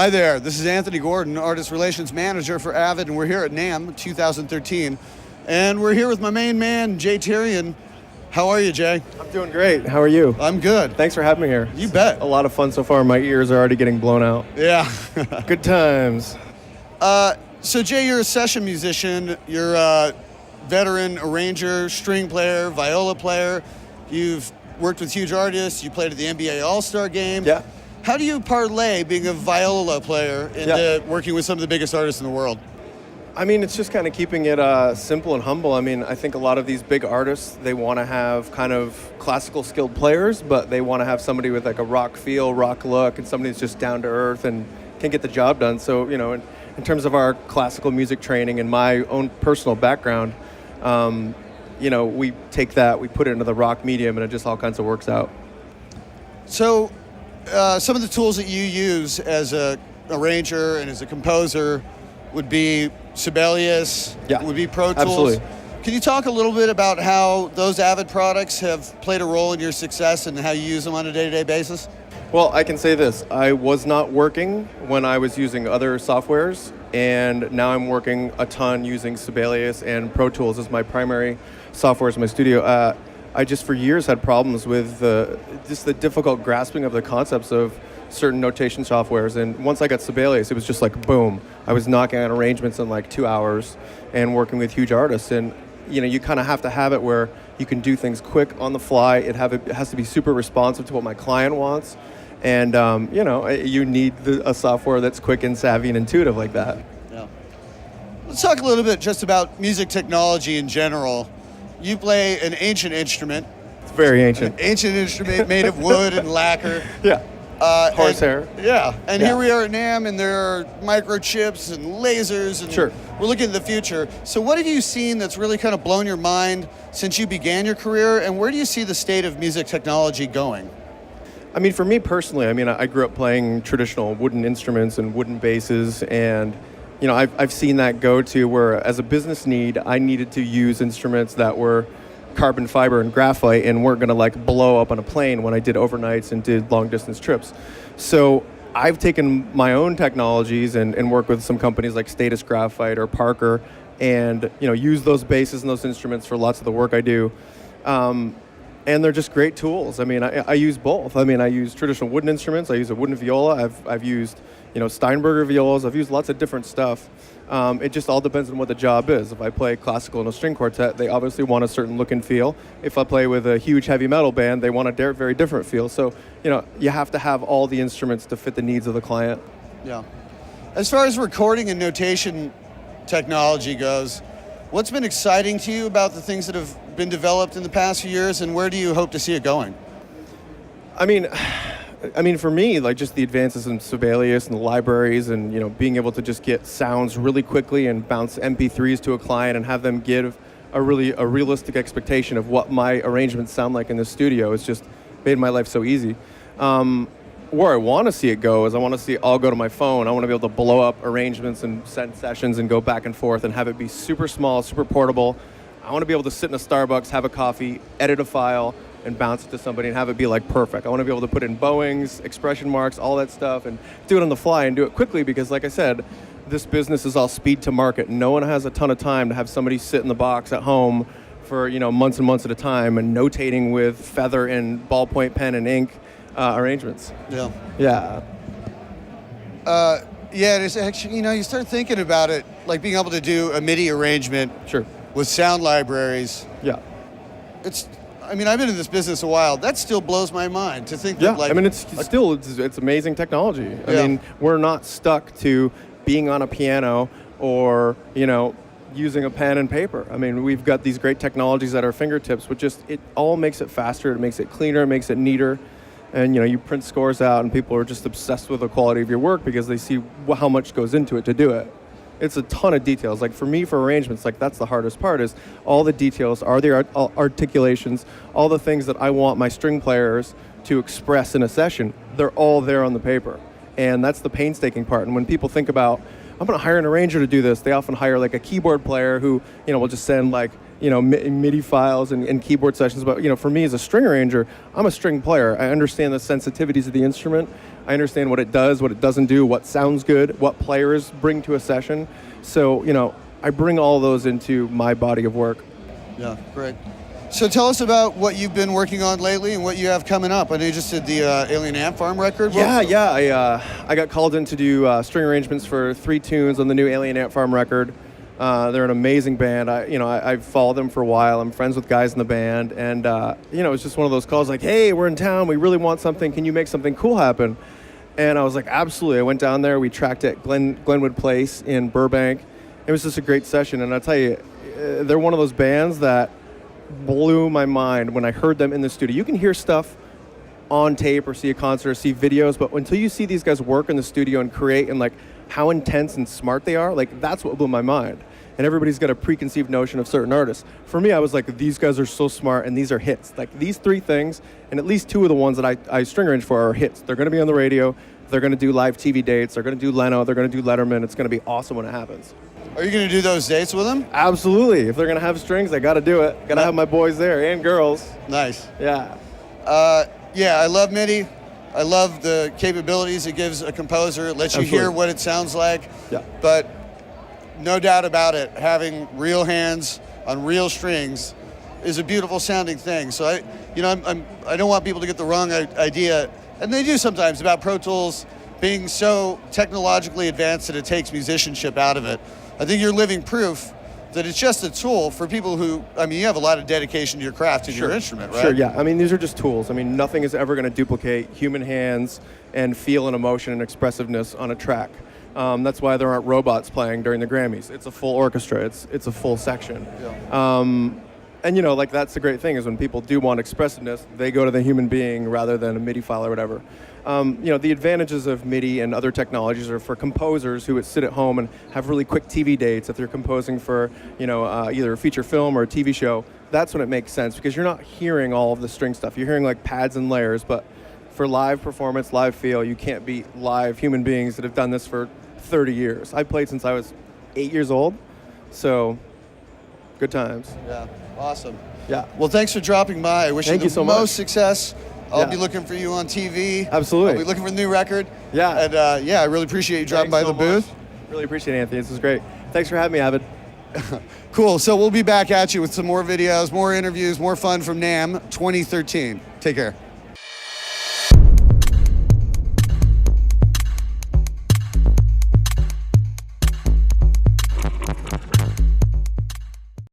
Hi there, this is Anthony Gordon, Artist Relations Manager for Avid, and we're here at NAMM 2013. And we're here with my main man, Jay Terrien. How are you, Jay? I'm doing great. How are you? I'm good. Thanks for having me here. You bet. A lot of fun so far. My ears are already getting blown out. Yeah. Good times. So Jay, you're a session musician. You're a veteran arranger, string player, viola player. You've worked with huge artists. You played at the NBA All-Star Game. Yeah. How do you parlay being a viola player into working with some of the biggest artists in the world? I mean, it's just kind of keeping it simple and humble. I mean, I think a lot of these big artists, they want to have kind of classical skilled players, but they want to have somebody with like a rock feel, rock look, and somebody that's just down to earth and can get the job done. So, you know, in terms of our classical music training and my own personal background, you know, we take that, we put it into the rock medium, and it just all kinds of works out. So, some of the tools that you use as a arranger and as a composer would be Sibelius, would be Pro Tools. Absolutely. Can you talk a little bit about how those Avid products have played a role in your success and how you use them on a day-to-day basis? Well, I can say this. I was not working when I was using other softwares, and now I'm working a ton using Sibelius and Pro Tools as my primary softwares in my studio. I just for years had problems with just the difficult grasping of the concepts of certain notation softwares, and once I got Sibelius, it was just like boom. I was knocking out arrangements in like 2 hours and working with huge artists, and you know, you kind of have to have it where you can do things quick on the fly. It has to be super responsive to what my client wants, and you know, you need a software that's quick and savvy and intuitive like that. Yeah. Let's talk a little bit just about music technology in general. You play an ancient instrument. It's very ancient. An ancient instrument made of wood and lacquer. Yeah. Horsehair. Yeah. And here we are at NAMM, and there are microchips and lasers, and sure. We're looking at the future. So what have you seen that's really kind of blown your mind since you began your career, and where do you see the state of music technology going? I mean, for me personally, I mean, I grew up playing traditional wooden instruments and wooden basses, and you know, I've seen that go to where, as a business need, I needed to use instruments that were carbon fiber and graphite and weren't going to like blow up on a plane when I did overnights and did long distance trips. So I've taken my own technologies and worked with some companies like Status Graphite or Parker, and you know, use those basses and those instruments for lots of the work I do. And they're just great tools. I mean, I use both. I mean, I use traditional wooden instruments. I use a wooden viola. I've used, you know, Steinberger violas. I've used lots of different stuff. It just all depends on what the job is. If I play classical in a string quartet, they obviously want a certain look and feel. If I play with a huge heavy metal band, they want a very different feel. So, you know, you have to have all the instruments to fit the needs of the client. Yeah. As far as recording and notation technology goes, what's been exciting to you about the things that have been developed in the past few years, and where do you hope to see it going? I mean, for me, like just the advances in Sibelius and the libraries, and you know, being able to just get sounds really quickly and bounce MP3s to a client and have them give a realistic expectation of what my arrangements sound like in the studio has just made my life so easy. Where I want to see it go is I want to see it all go to my phone. I want to be able to blow up arrangements and send sessions and go back and forth and have it be super small, super portable. I want to be able to sit in a Starbucks, have a coffee, edit a file, and bounce it to somebody and have it be like perfect. I want to be able to put in bowings, expression marks, all that stuff, and do it on the fly and do it quickly, because like I said, this business is all speed to market. No one has a ton of time to have somebody sit in the box at home for, you know, months and months at a time and notating with feather and ballpoint pen and ink arrangements. Yeah. Yeah. Yeah, it's actually, you know, you start thinking about it, like being able to do a MIDI arrangement Sure. with sound libraries. Yeah. I mean, I've been in this business a while. That still blows my mind to think that, like... I mean, it's amazing technology. I mean, we're not stuck to being on a piano or, you know, using a pen and paper. I mean, we've got these great technologies at our fingertips, which just, it all makes it faster, it makes it cleaner, it makes it neater. And, you know, you print scores out and people are just obsessed with the quality of your work because they see how much goes into it to do it. It's a ton of details. Like for me, for arrangements, like that's the hardest part, is all the details, are the articulations, all the things that I want my string players to express in a session. They're all there on the paper. And that's the painstaking part. And when people think about, I'm going to hire an arranger to do this, they often hire like a keyboard player who, you know, will just send like, MIDI files and keyboard sessions. But for me as a string arranger, I'm a string player. I understand the sensitivities of the instrument. I understand what it does, what it doesn't do, what sounds good, what players bring to a session. So I bring all those into my body of work. Yeah, great. So tell us about what you've been working on lately and what you have coming up. I know you just did the Alien Ant Farm record. Yeah. I got called in to do string arrangements for 3 tunes on the new Alien Ant Farm record. They're an amazing band. I've followed them for a while. I'm friends with guys in the band, and it's just one of those calls like, "Hey, we're in town. We really want something. Can you make something cool happen?" And I was like, "Absolutely." I went down there. We tracked at Glenwood Place in Burbank. It was just a great session, and I'll tell you, they're one of those bands that blew my mind when I heard them in the studio. You can hear stuff on tape or see a concert or see videos, but until you see these guys work in the studio and create and like how intense and smart they are, like that's what blew my mind. And everybody's got a preconceived notion of certain artists. For me, I was like, these guys are so smart and these are hits. Like these 3 things, and at least 2 of the ones that I string arrange for are hits. They're gonna be on the radio, they're gonna do live TV dates, they're gonna do Leno, they're gonna do Letterman. It's gonna be awesome when it happens. Are you going to do those dates with them? Absolutely. If they're going to have strings, I got to do it. Got to have my boys there and girls. Nice. Yeah. I love MIDI. I love the capabilities it gives a composer. It lets you hear what it sounds like. Yeah. But no doubt about it, having real hands on real strings is a beautiful sounding thing. So I don't want people to get the wrong idea, and they do sometimes, about Pro Tools being so technologically advanced that it takes musicianship out of it. I think you're living proof that it's just a tool for people who, you have a lot of dedication to your craft and your instrument, right? Sure, yeah. These are just tools. Nothing is ever going to duplicate human hands and feel and emotion and expressiveness on a track. That's why there aren't robots playing during the Grammys. It's a full orchestra. It's a full section. Yeah. And that's the great thing is when people do want expressiveness, they go to the human being rather than a MIDI file or whatever. The advantages of MIDI and other technologies are for composers who would sit at home and have really quick TV dates if they're composing for, either a feature film or a TV show. That's when it makes sense because you're not hearing all of the string stuff. You're hearing like pads and layers, but for live performance, live feel, you can't beat live human beings that have done this for 30 years. I played since I was 8 years old, so good times. Yeah, awesome. Yeah. Well, thanks for dropping by. I wish you the most success. I'll be looking for you on TV. Absolutely. I'll be looking for the new record. Yeah. And I really appreciate you dropping by the booth. Really appreciate it, Anthony. This is great. Thanks for having me, Avid. Cool. So we'll be back at you with some more videos, more interviews, more fun from NAMM 2013. Take care.